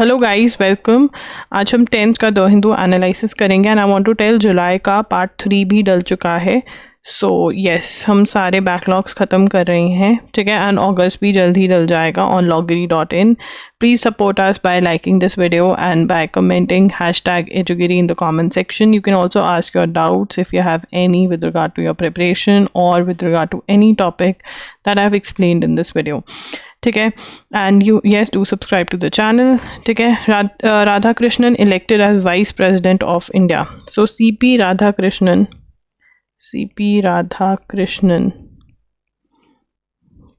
Hello guys, welcome. आज हम 10th का द हिंदू एनालिसिस करेंगे and I want to tell जुलाई का पार्ट 3 भी डल चुका है। सो यस, हम सारे बैकलॉग्स ख़त्म कर रहे हैं, ठीक है। एंड अगस्त भी जल्द ही डल जाएगा on loggery.in. Please support us by liking this video and by commenting #edugiri in the comment section. You can also ask your doubts if you have any with regard to your preparation or with regard to any topic that I have explained in this video. ठीक है, and you yes do subscribe to the channel. ठीक है, Radha Krishnan elected as vice president of India. So CP Radhakrishnan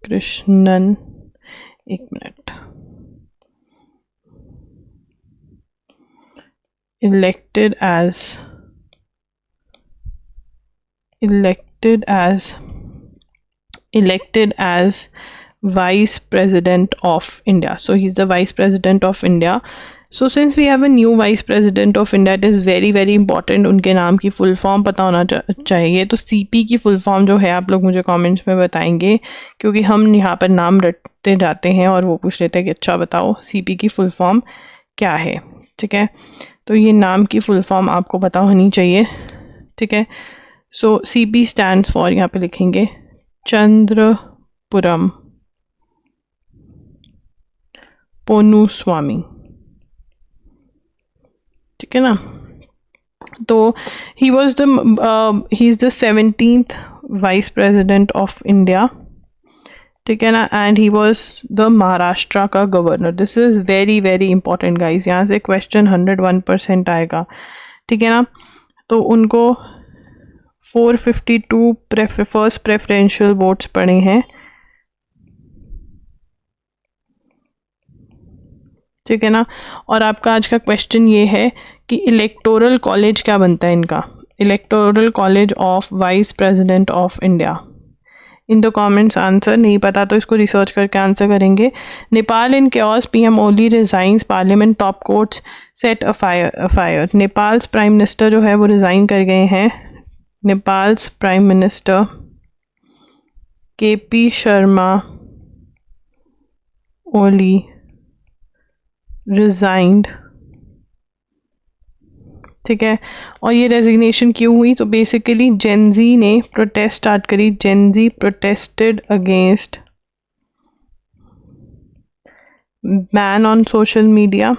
Krishnan, एक minute, elected as vice president of India. So he's the vice president of India. So since we have a new vice president of India, it is very important उनके नाम की full form पता होना चाहिए। तो CP की full form जो है आप लोग मुझे कमेंट्स में बताएंगे, क्योंकि हम यहाँ पर नाम रटते जाते हैं और वो पूछ लेते हैं कि अच्छा बताओ सीपी की फुल फॉर्म क्या है। ठीक है, तो ये नाम की फुल फॉर्म आपको पता होनी चाहिए। ठीक है, सो सीपी स्टैंड्स फॉर, यहाँ पे लिखेंगे चंद्रपुरम पोन्नुस्वामी। ठीक है ना, तो he is the 17th vice president of India. ठीक है ना, and he was the Maharashtra का governor. This is very important guys, यहाँ से क्वेश्चन 101% आएगा। ठीक है ना, तो उनको 452 फर्स्ट प्रेफरेंशियल वोट्स पड़े हैं। ठीक है ना, और आपका आज का क्वेश्चन ये है कि इलेक्टोरल कॉलेज क्या बनता है इनका, electoral college of vice president of India. In the comments answer, नहीं पता तो इसको रिसर्च करके आंसर करेंगे। Nepal in chaos, PM Oli resigns, parliament top courts set a fire. Nepal's prime minister जो है वो रिजाइन कर गए हैं। Nepal's prime minister KP Sharma Oli resigned. ठीक है, और ये रेजिग्नेशन क्यों हुई, तो बेसिकली जेनजी ने प्रोटेस्ट स्टार्ट करी। Gen Z protested against ban on social media.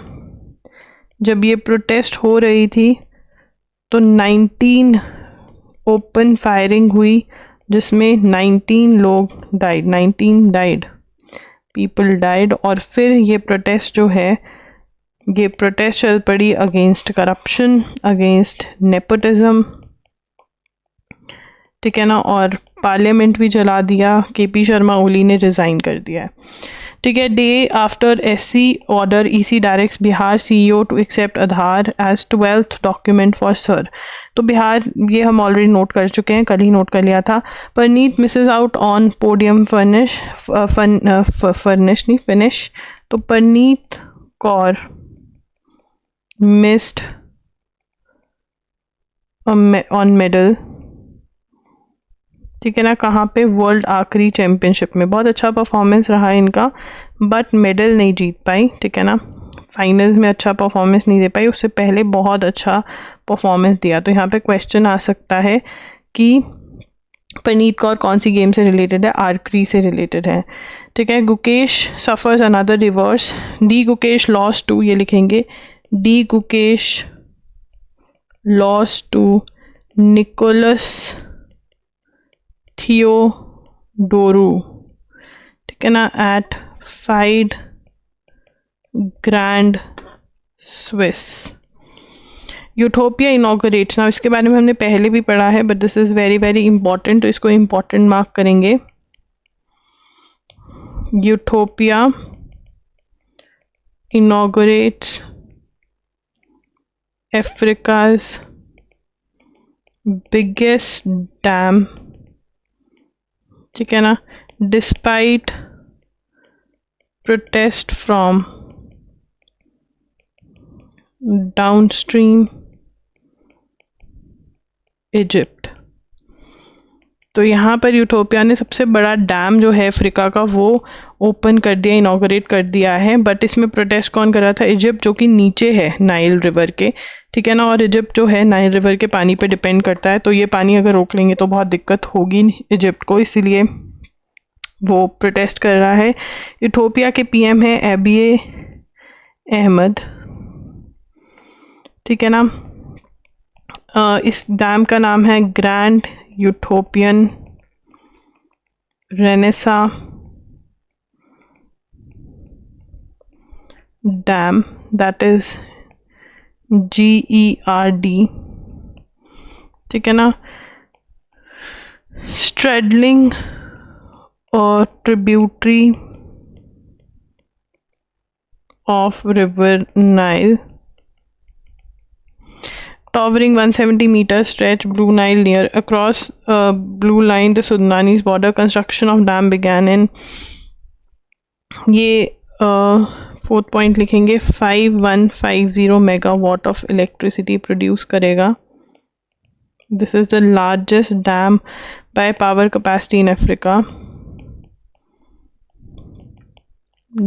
जब ये प्रोटेस्ट हो रही थी तो 19 ओपन फायरिंग हुई, जिसमें 19 लोग डाइड, 19 डाइड, पीपल डाइड। और फिर ये प्रोटेस्ट जो है, ये प्रोटेस्ट चल पड़ी अगेंस्ट करप्शन, अगेंस्ट नेपोटिज्म। ठीक है ना, और पार्लियामेंट भी जला दिया। KP शर्मा ओली ने रिजाइन कर दिया है। ठीक है, day after SC order, EC directs Bihar CEO to accept Aadhaar as 12th document for sir. तो बिहार, ये हम ऑलरेडी नोट कर चुके हैं, कल ही नोट कर लिया था। Parneet misses out on podium finish. तो Parneet Kaur missed on medal. ठीक है ना, कहाँ पे, वर्ल्ड आर्चरी चैंपियनशिप में। बहुत अच्छा परफॉर्मेंस रहा इनका, बट मेडल नहीं जीत पाई। ठीक है ना, फाइनल्स में अच्छा परफॉर्मेंस नहीं दे पाई, उससे पहले बहुत अच्छा परफॉर्मेंस दिया। तो यहाँ पे क्वेश्चन आ सकता है कि परनीत कौर कौन सी गेम से रिलेटेड है, आर्चरी से रिलेटेड है। ठीक है, Gukesh suffers another reverse. D Gukesh loss to, ये लिखेंगे D Gukesh loss to Nicolas Theodorou. ठीक है ना, at 5 Grand Swiss. Ethiopia inaugurates. ना इसके बारे में हमने पहले भी पढ़ा है, but this is very important, तो इसको इंपॉर्टेंट मार्क करेंगे। Ethiopia inaugurates Africa's biggest dam. ठीक है ना, despite protest from downstream Egypt. तो यहाँ पर यूटोपिया ने सबसे बड़ा डैम जो है अफ्रीका का वो ओपन कर दिया, इनॉग्रेट कर दिया है। बट इसमें प्रोटेस्ट कौन कर रहा था? इजिप्ट, जो कि नीचे है नाइल रिवर के, ठीक है ना। और इजिप्ट जो है नाइल रिवर के पानी पे डिपेंड करता है, तो ये पानी अगर रोक लेंगे तो बहुत दिक्कत होगी इजिप्ट को, इसीलिए वो प्रोटेस्ट कर रहा है। इथोपिया के पीएम है एबिय अहमद, ठीक है ना। इस डैम का नाम है grand utopian Renaissance dam, that is GERD, ठीक है ना। स्ट्रेडलिंग और tributary of river Nile, towering 170 meters stretch Blue Nile near across blue line the Sudanese border. Construction of dam began in, ये फोर्थ पॉइंट लिखेंगे, 5150 megawatt of electricity produce करेगा। This is the largest dam by power capacity in Africa.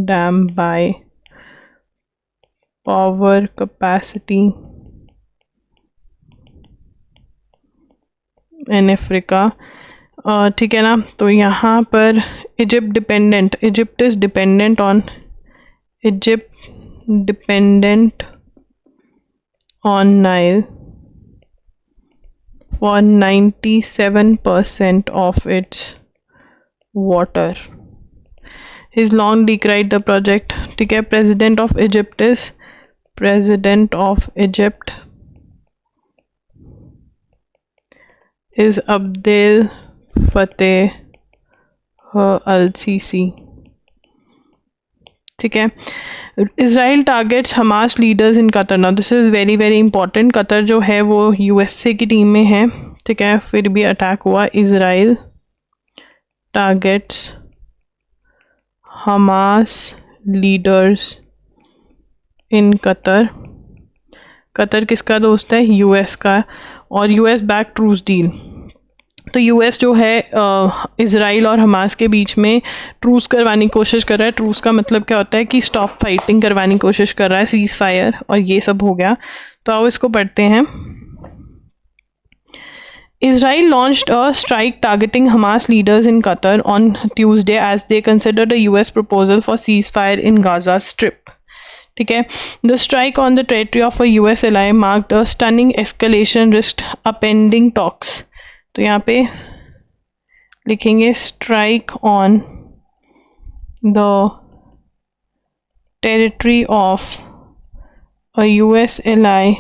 Dam by power capacity in Africa, ठीक है ना। तो यहाँ पर Egypt is dependent on Nile for 97% of its water. He's long decried the project, ठीक है। President of Egypt is Abdel Fattah al-Sisi, ठीक है। Israel targets Hamas leaders in Qatar. Now this is very very important. Qatar जो है वो USA की team में है, ठीक है, फिर भी अटैक हुआ। Israel targets Hamas leaders in Qatar. Qatar किसका दोस्त है? US का। और US बैक ट्रूस डील, तो यूएस जो है इजराइल और हमास के बीच में ट्रूस करवाने की कोशिश कर रहा है। ट्रूस का मतलब क्या होता है कि स्टॉप फाइटिंग करवाने की कोशिश कर रहा है, सीज फायर, और ये सब हो गया। तो आओ इसको पढ़ते हैं। Israel launched a strike targeting Hamas leaders in Qatar on Tuesday as they considered a US proposal for ceasefire in Gaza Strip. ठीक है। The strike on the territory of a US ally marked a stunning escalation risked upending talks. तो यहाँ पे लिखेंगे strike on the territory of a US ally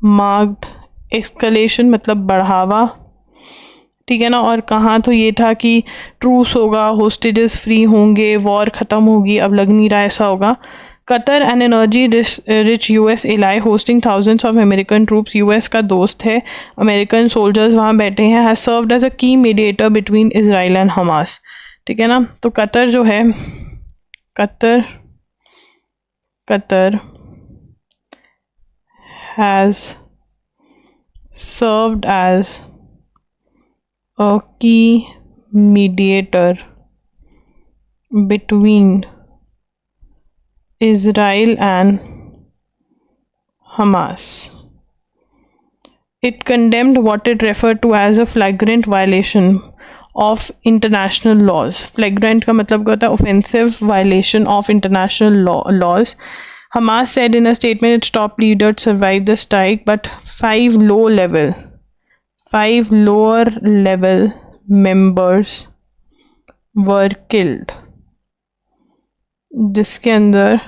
marked escalation मतलब बढ़ावा, ठीक है ना। और कहाँ तो ये था कि ट्रूस होगा, होस्टेजेस फ्री होंगे, वॉर खत्म होगी, अब लग नहीं रहा ऐसा होगा। Qatar, an energy-rich US ally hosting thousands of American troops, US का दोस्त है, American soldiers वहाँ बैठे हैं, has served as a key mediator between Israel and Hamas, ठीक है ना। तो कतर जो है, Qatar has served as a key mediator between Israel and Hamas. It condemned what it referred to as a flagrant violation of international laws. Flagrant का मतलब क्या होता है? Offensive violation of international laws. Hamas said in a statement its top leaders survived the strike, but 5 lower level members were killed, जिसके अंदर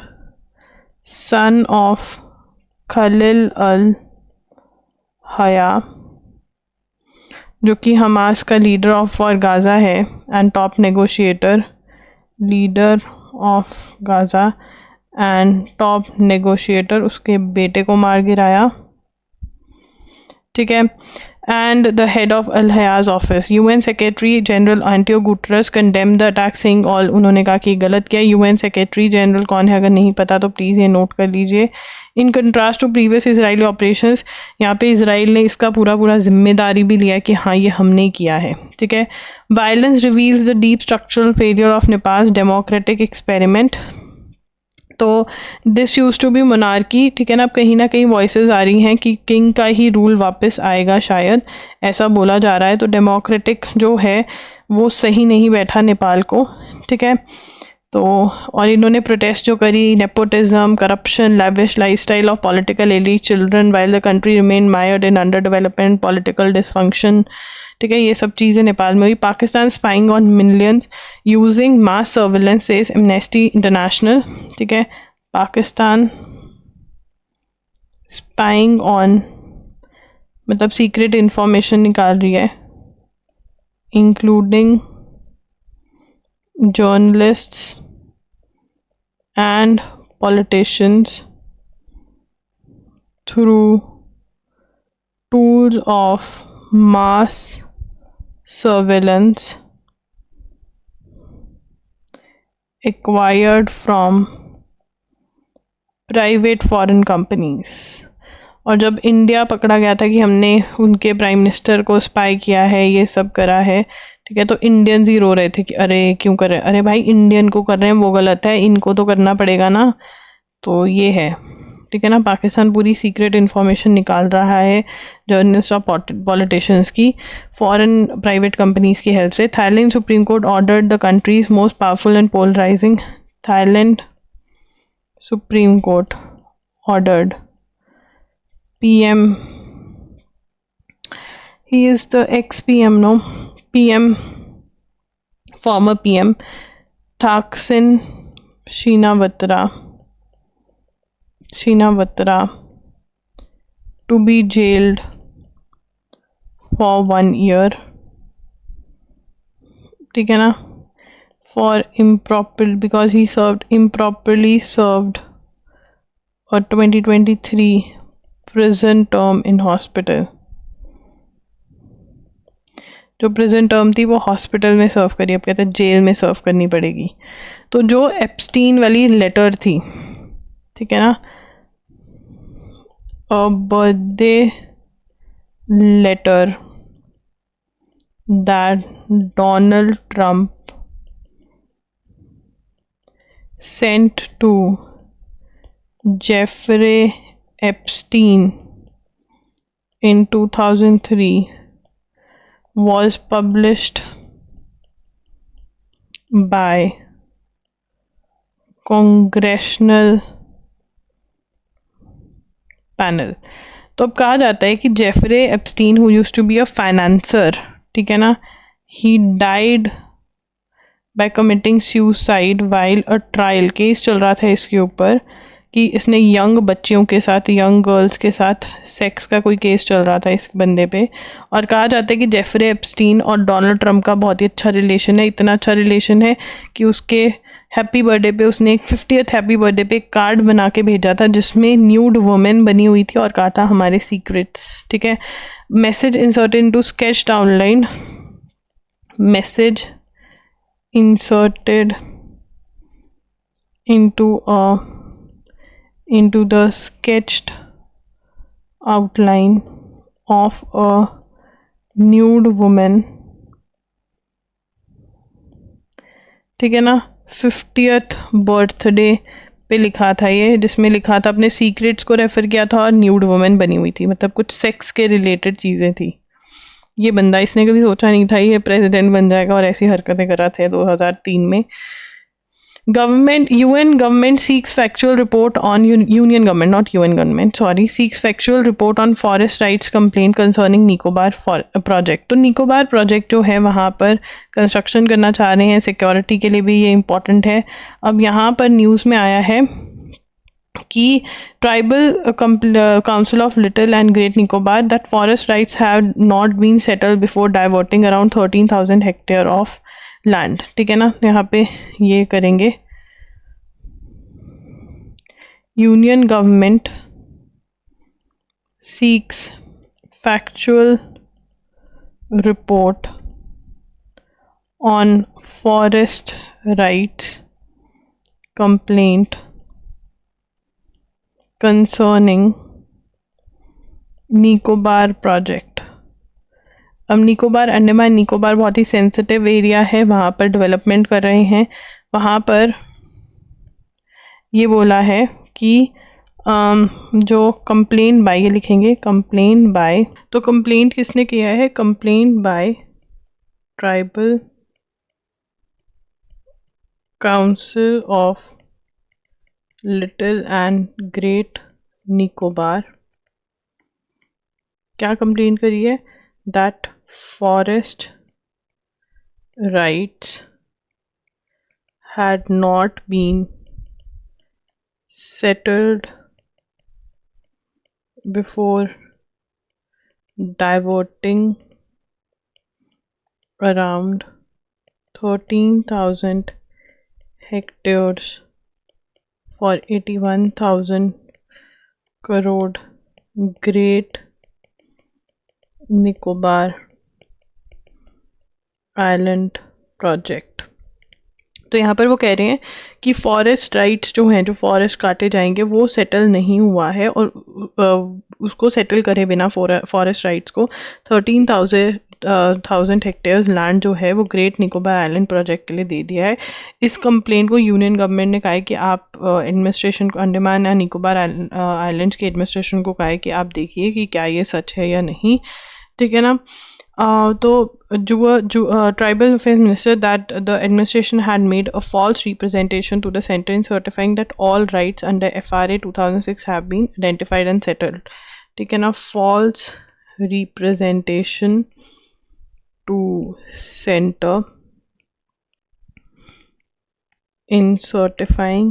son of Khalil अल हया, जो कि हमास का लीडर ऑफ फॉर गाज़ा है and top negotiator, leader of Gaza and top negotiator, उसके बेटे को मार गिराया, ठीक है। and the head of Al-Hayaz office. UN Secretary General Antonio Guterres condemned the attack saying all, उन्होंने कहा कि गलत किया. UN Secretary General कौन है, अगर नहीं पता तो प्लीज़ ये नोट कर लीजिए. In contrast to previous Israeli operations, यहाँ पे इसराइल ने इसका पूरा जिम्मेदारी भी लिया कि हाँ ये हमने किया है. ठीक है. Violence reveals the deep structural failure of Nepal democratic experiment. तो this use to be monarchy. ठीक है ना. अब कहीं ना कहीं वॉइसेस आ रही हैं कि किंग का ही रूल वापस आएगा, शायद ऐसा बोला जा रहा है. तो डेमोक्रेटिक जो है वो सही नहीं बैठा नेपाल को. ठीक है. तो और इन्होंने प्रोटेस्ट जो करी, nepotism, corruption, lavish lifestyle of political elite, children while the country remain mired in under development, political dysfunction. ठीक है. ये सब चीज़ें नेपाल में हुई. Pakistan spying on millions using mass surveillance says amnesty international. ठीक है. पाकिस्तान स्पाइंग ऑन मतलब सीक्रेट इंफॉर्मेशन निकाल रही है, including journalists and politicians through tools of mass surveillance acquired from private foreign companies. और जब इंडिया पकड़ा गया था कि हमने उनके प्राइम मिनिस्टर को स्पाई किया है, ये सब करा है. ठीक है. तो इंडियंस ही रो रहे थे कि अरे क्यों कर रहे हैं. अरे भाई इंडियन को कर रहे हैं वो गलत है, इनको तो करना पड़ेगा ना. तो ये है. ठीक है ना. पाकिस्तान पूरी सीक्रेट इन्फॉर्मेशन निकाल रहा है जर्नलिस्ट और पॉलिटिशियंस की फॉरेन प्राइवेट कंपनीज की हेल्प से. Thailand supreme court ordered the country's most powerful and polarising. Thailand supreme court ordered PM, he is the ex-PM, no? PM, former PM, Thaksin Shinawatra, to be jailed for 1 year. ठीक है ना. For because he improperly served a 2023 prison term in hospital. जो prison term थी वो hospital में सर्व करी, अब कहते हैं जेल में सर्व करनी पड़ेगी. तो जो एप्स्टीन वाली लेटर थी, ठीक है ना, a birthday letter that Donald Trump sent to Jeffrey Epstein in 2003 was published by congressional panel. तो अब कहा जाता है कि Jeffrey Epstein who used to be a financier, ठीक है ना, ही died by committing suicide while a trial. Case चल रहा था इसके ऊपर कि इसने यंग बच्चियों के साथ, यंग गर्ल्स के साथ सेक्स का कोई केस चल रहा था इस बंदे पे. और कहा जाता है कि जेफरे एप्स्टीन और डोनाल्ड ट्रम्प का बहुत ही अच्छा रिलेशन है. इतना अच्छा रिलेशन है कि उसके हैप्पी बर्थडे पे उसने एक 50th हैप्पी बर्थडे पे कार्ड बना के भेजा था जिसमें न्यूड वुमेन बनी हुई थी और कहा था हमारे सीक्रेट्स. ठीक है. Message inserted into sketch downline, message inserted into the sketched outline of a nude woman. ठीक है ना. 50th बर्थडे पे लिखा था ये, जिसमें लिखा था अपने सीक्रेट्स को रेफर किया था और न्यूड वुमेन बनी हुई थी. मतलब कुछ सेक्स के रिलेटेड चीज़ें थी. ये बंदा, इसने कभी सोचा नहीं था ये प्रेसिडेंट बन जाएगा और ऐसी हरकतें कर रहा था 2003 में. UN government seeks factual report on Union government, not UN government, sorry, seeks factual report on forest rights complaint concerning Nicobar project. तो निकोबार प्रोजेक्ट जो है वहाँ पर कंस्ट्रक्शन करना चाह रहे हैं, सिक्योरिटी के लिए भी ये इम्पोर्टेंट है. अब यहाँ पर न्यूज़ में आया है कि tribal council of little and great Nicobar that forest rights have not been settled before diverting around 13,000 hectare of land. ठीक है ना. यहाँ पे ये करेंगे. Union government seeks factual report on forest rights complaint concerning Nicobar project. अब निकोबार, अंडमान निकोबार बहुत ही सेंसिटिव एरिया है, वहाँ पर डेवलपमेंट कर रहे हैं। वहाँ पर ये बोला है कि जो कंप्लेन बाय, ये लिखेंगे कंप्लेन बाय, तो कंप्लेंट किसने किया है? Complain bye tribal council of little and great Nicobar. क्या कंप्लेन करी है? That forest rights had not been settled before diverting around 13,000 hectares for 81,000 crore Great Nicobar Island project। तो यहाँ पर वो कह रहे हैं कि फॉरेस्ट राइट्स जो हैं, जो फॉरेस्ट काटे जाएंगे, वो सेटल नहीं हुआ है, और उसको सेटल करे बिना फॉरेस्ट राइट्स को 13,000 हेक्टेयर्स लैंड जो है वो ग्रेट निकोबार आइलैंड प्रोजेक्ट के लिए दे दिया है। इस कंप्लेंट को यूनियन गवर्नमेंट ने कहा है कि आप एडमिनिस्ट्रेशन को, अंडमान या निकोबार आइलैंड्स के एडमिनिस्ट्रेशन को कहा है कि आप देखिए कि क्या ये सच है या नहीं, ठीक है ना। तो tribal affairs minister that the administration had made a false representation to the center in certifying that all rights under FRA 2006 have been identified and settled, ठीक है ना। false representation to center in certifying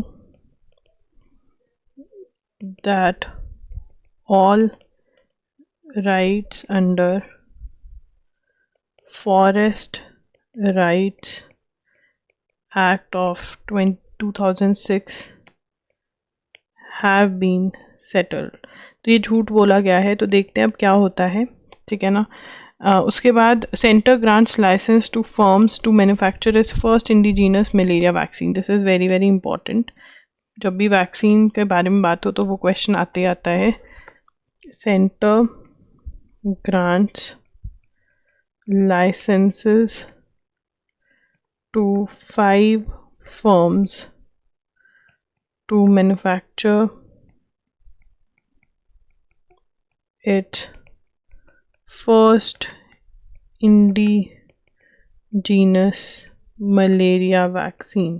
that all rights under Forest Rights Act of 2006 have been settled। तो ये झूठ बोला गया है, तो देखते हैं अब क्या होता है, ठीक है ना। उसके बाद centre grants licence to firms to manufacture is first indigenous malaria vaccine. This is very very important. जब भी वैक्सीन के बारे में बात हो तो वो क्वेश्चन आते आता है। Centre grants licenses to 5 firms to manufacture its first indigenous malaria vaccine।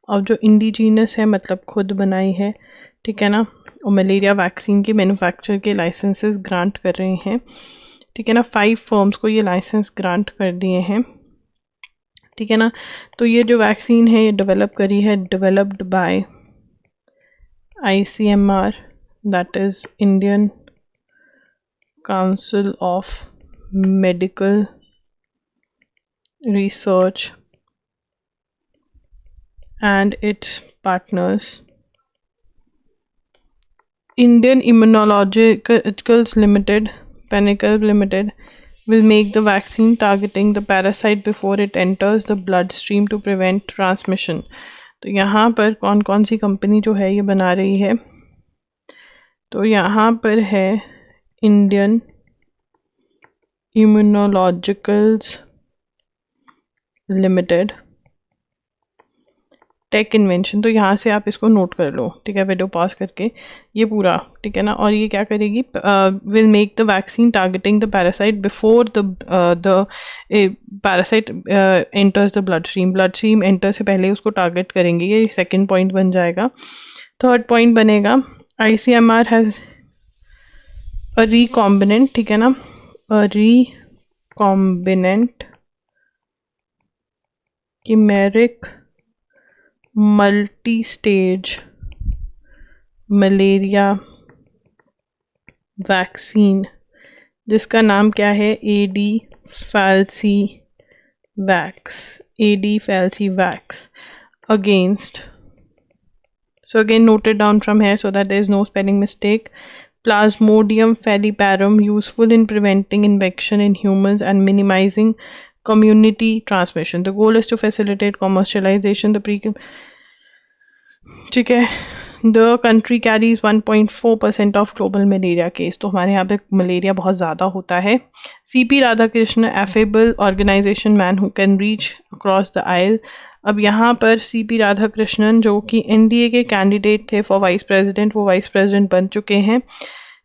अब जो इंडिजीनस है मतलब खुद बनाई है, ठीक है ना, और मलेरिया वैक्सीन के मैन्युफैक्चर के लाइसेंसेस ग्रांट कर रहे हैं, ठीक है ना। 5 फर्म्स को ये लाइसेंस ग्रांट कर दिए हैं, ठीक है ना। तो ये जो वैक्सीन है ये डेवलप करी है, developed by ICMR, that is Indian council of medical research and it's partners. Indian Immunologicals limited, Pinnacle Limited, will make the vaccine targeting the parasite before it enters the bloodstream to prevent transmission। तो यहाँ पर कौन कौन सी company जो है ये बना रही है? तो यहाँ पर है Indian Immunologicals Limited, tech invention. तो यहाँ से आप इसको नोट कर लो, ठीक है, वीडियो पॉज करके ये पूरा, ठीक है ना। और ये क्या करेगी? Will make the vaccine targeting the parasite before the parasite enters the blood stream enter से पहले उसको टारगेट करेंगे। ये सेकंड पॉइंट बन जाएगा। थर्ड पॉइंट बनेगा ICMR हैज अ रिकॉम्बिनेंट, ठीक है ना, a recombinant chimeric multi-stage malaria vaccine, जिसका नाम क्या है? AD Falcivax against, so again note it down from here so that there is no spelling mistake, Plasmodium falciparum, useful in preventing infection in humans and minimizing community transmission. The goal is to facilitate commercialization. ठीक है. The country carries 1.4% of global malaria case. तो हमारे यहाँ पे malaria बहुत ज़्यादा होता है. CP Radhakrishna, affable organization man who can reach across the aisle. अब यहाँ पर CP राधाकृष्णन जो कि NDA के कैंडिडेट थे फॉर वाइस प्रेसिडेंट, वो वाइस प्रेसिडेंट बन चुके हैं.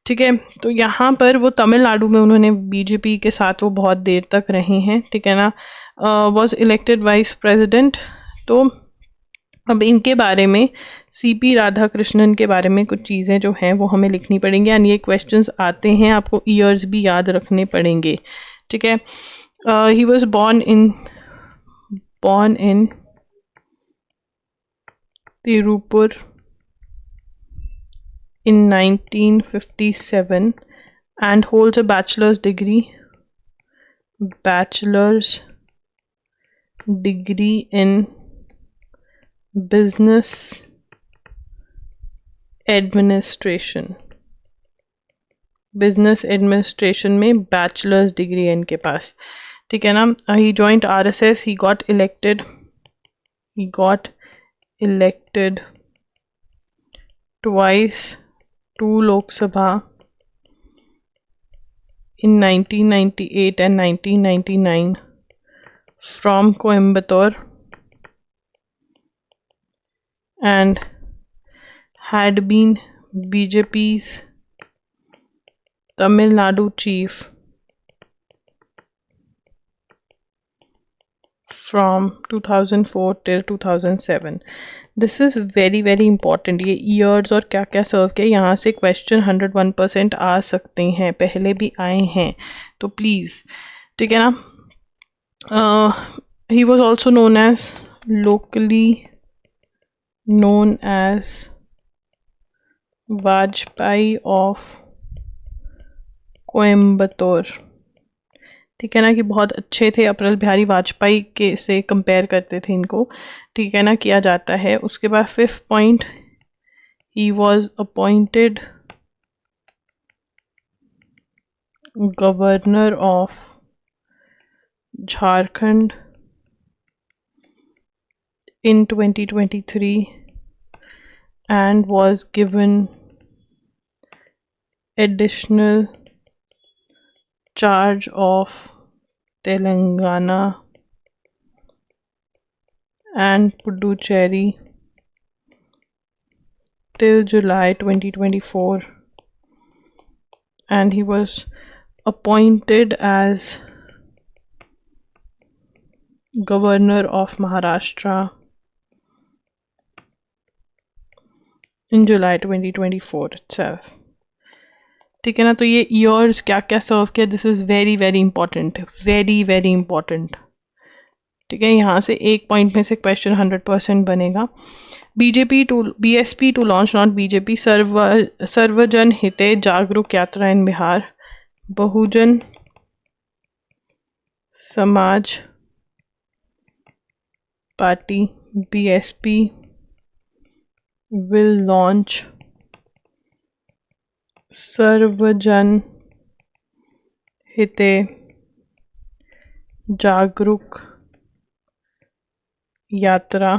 ठीक है. तो यहाँ पर वो तमिलनाडु में उन्होंने बीजेपी के साथ वो बहुत देर तक रहे हैं. ठीक है ना. Was elected vice president. तो अब इनके बारे में CP राधाकृष्णन के बारे में कुछ चीज़ें जो हैं वो हमें लिखनी पड़ेंगी. एंड ये क्वेश्चंस आते हैं, आपको ईयर्स भी याद रखने पड़ेंगे. ठीक है. He was born in Tiruppur in 1957 and holds a bachelor's degree in business administration. Business administration में बैचलर्स डिग्री है इनके पास. ठीक है ना. He joined RSS. He got elected twice to Lok Sabha in 1998 and 1999 from Coimbatore and had been BJP's Tamil Nadu chief from 2004 till 2007. This is very very important. ये years और क्या क्या सर्व किया, यहाँ से क्वेश्चन 101% आ सकते हैं, पहले भी आए हैं. तो प्लीज़. ठीक है ना. He was also locally known as Vajpayee of Coimbatore. ठीक है ना. कि बहुत अच्छे थे, अटल बिहारी वाजपेयी के से कंपेयर करते थे इनको. ठीक है ना. किया जाता है. उसके बाद 5th point, he was appointed governor of Jharkhand in 2023 and was given additional charge of Telangana and Puducherry till July 2024, and he was appointed as Governor of Maharashtra in July 2024 itself. ठीक है ना. तो ये ईयर्स क्या क्या सर्व किया, this is very very important, very very important. ठीक है. यहाँ से एक पॉइंट में से क्वेश्चन 100% बनेगा. BSP to launch, not BJP, सर्वजन हिते जागरूक यात्रा इन Bihar. Bahujan Samaj party BSP will launch सर्वजन हिते जागरूक यात्रा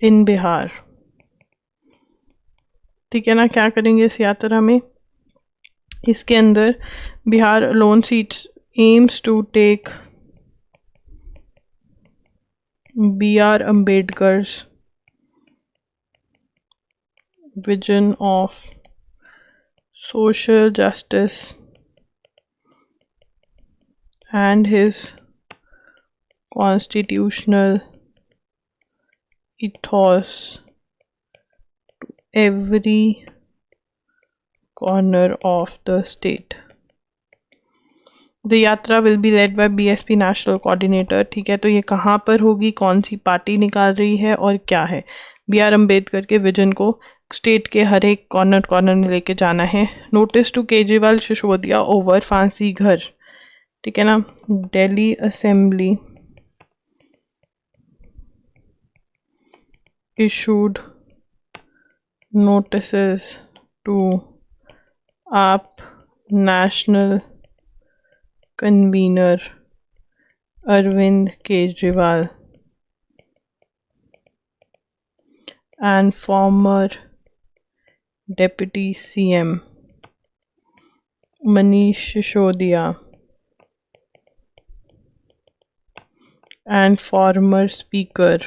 इन बिहार. ठीक है ना. क्या करेंगे इस यात्रा में, इसके अंदर Bihar alone seats aims to take BR Ambedkar's vision of social justice and his constitutional ethos to every corner of the state. The yatra will be led by BSP national coordinator. ठीक है. तो ये कहाँ पर होगी, कौन सी पार्टी निकाल रही है और क्या है. BR अम्बेडकर के विजन को स्टेट के हर एक कॉर्नर कॉर्नर में लेके जाना है. Notice to Kejriwal Sisodia over फांसी घर. ठीक है ना. Delhi assembly issued notices to AAP national convener Arvind Kejriwal and former Deputy CM Manish Sisodia and former Speaker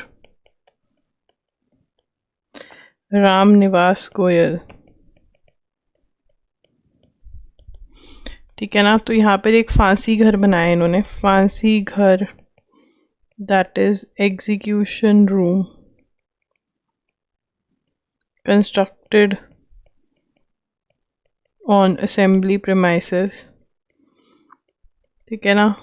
Ram Niwas Goyal. ठीक है ना, तो यहाँ पर एक फांसी घर बनाया इन्होंने, फांसी घर, that is execution room, constructed on assembly premises. ठीक है ना,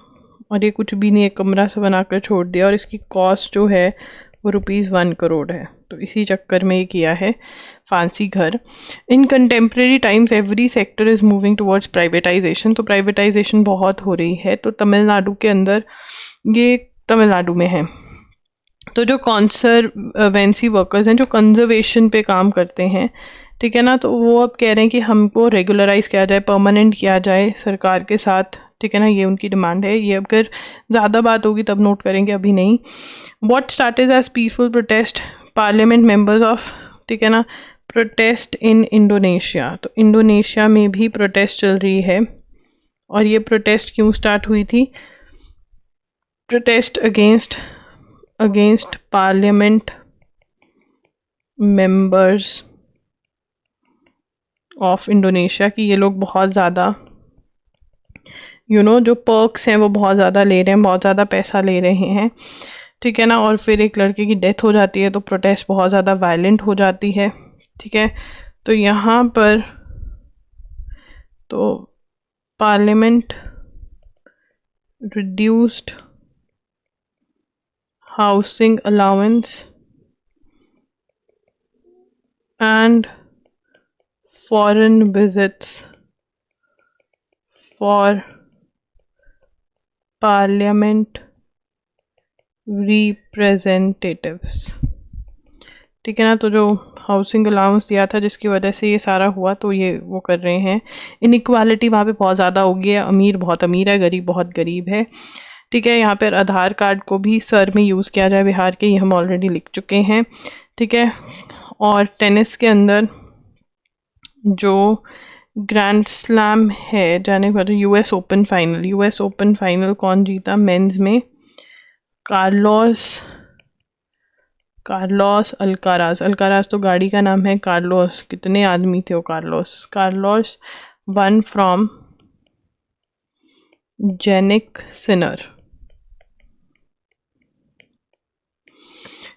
और ये कुछ भी नहीं, एक कमरा सा बनाकर छोड़ दिया, और इसकी कॉस्ट जो है वो ₹1 करोड़ है। तो इसी चक्कर में ये किया है फांसी घर। इन contemporary times every sector is moving towards privatisation, तो प्राइवेटाइजेशन बहुत हो रही है। तो तमिलनाडु के अंदर, ये तमिलनाडु में है, तो जो कॉन्सर्वेंसी वर्कर्स हैं, जो कंजर्वेशन पे काम करते हैं, ठीक है ना, तो वो अब कह रहे हैं कि हमको रेगुलराइज किया जाए, परमानेंट किया जाए सरकार के साथ। ठीक है ना, ये उनकी डिमांड है। ये अगर ज़्यादा बात होगी तब नोट करेंगे, अभी नहीं। What started as peaceful protest parliament members of, ठीक है ना, प्रोटेस्ट इन इंडोनेशिया, तो इंडोनेशिया में भी प्रोटेस्ट चल रही है। और ये प्रोटेस्ट क्यों स्टार्ट हुई थी? Protest against parliament members of Indonesia की ये लोग बहुत ज़्यादा जो पर्क्स हैं वो बहुत ज़्यादा ले रहे हैं, बहुत ज़्यादा पैसा ले रहे हैं। ठीक है ना, और फिर एक लड़के की डेथ हो जाती है, तो प्रोटेस्ट बहुत ज़्यादा वायलेंट हो जाती है। ठीक है, तो यहाँ पर तो parliament reduced housing allowance and foreign visits for parliament representatives। ठीक है ना, तो जो हाउसिंग अलाउंस दिया था जिसकी वजह से ये सारा हुआ, तो ये वो कर रहे हैं। इनइक्वालिटी वहाँ पे बहुत ज़्यादा हो गई है, अमीर बहुत अमीर है, गरीब बहुत गरीब है। ठीक है, यहाँ पर आधार कार्ड को भी सर में यूज़ किया जाए बिहार के, ये हम ऑलरेडी लिख चुके हैं। ठीक है, और टेनिस के अंदर जो ग्रैंड स्लैम है जाने के बाद यूएस ओपन फाइनल कौन जीता मेंस में? कार्लोस अल्काराज तो गाड़ी का नाम है। कार्लोस, कितने आदमी थे वो Carlos one from Jannik Sinner.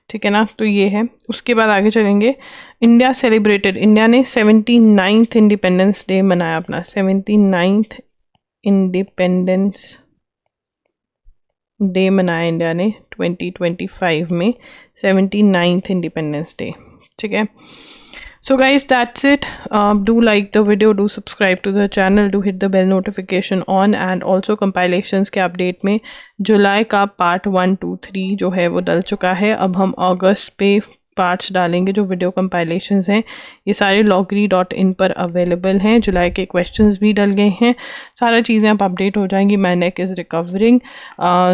ठीक है ना, तो ये है। उसके बाद आगे चलेंगे। इंडिया ने 79th इंडिपेंडेंस डे मनाया अपना, 79th इंडिपेंडेंस डे मनाया इंडिया ने 2025 में, 79th इंडिपेंडेंस डे। ठीक है, so guys, that's it. Do like the video, do subscribe to the channel, do hit the bell notification on, and also compilations के update में जुलाई का पार्ट 1, 2, 3 जो है वो डल चुका है। अब हम अगस्त पे पार्ट्स डालेंगे। जो वीडियो कंपाइलेशंस हैं ये सारे logri.in पर अवेलेबल हैं। जुलाई के क्वेश्चंस भी डल गए हैं, सारा चीज़ें अब अपडेट हो जाएंगी। माय नेक इज़ रिकवरिंग,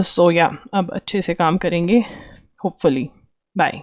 सो या अब अच्छे से काम करेंगे होपफुली। बाय।